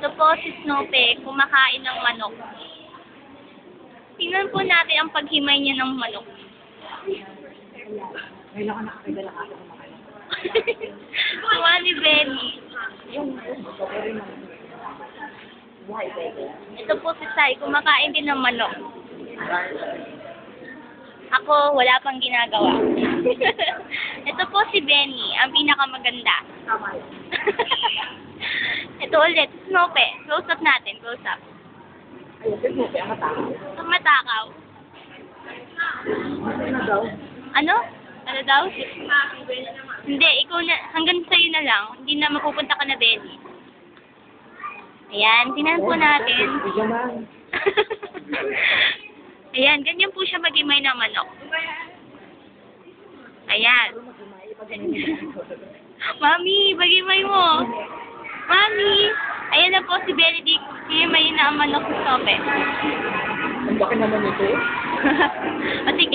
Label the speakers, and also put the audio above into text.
Speaker 1: Ito po si Snoopy, kumakain ng manok. Tingnan po natin ang paghimay niya ng manok.
Speaker 2: Kailangan nakakagala ka sa mga
Speaker 1: Kuha ni Benny. Ito po si Sai, kumakain din ng manok. Ako, wala pang ginagawa. Ito po si Benny, ang pinakamaganda. Ito ulit, Snoopy. Close up natin, close up.
Speaker 2: Ayun, Snoopy, ang matakaw.
Speaker 1: Ang matakaw.
Speaker 2: Ano daw?
Speaker 1: Ano? Ano daw? Hindi, ikaw na, hanggang sa'yo na lang. Hindi na mapupunta ka na, Benny. Ayan, tingnan po natin. Ayan, ganyan po siya magimay ng manok. Ayan. Mami, bagimay mo. Mami, ayan na po si Benedict. Himay na ang manok sa sope.
Speaker 2: Ang laki naman ito.
Speaker 1: O sige.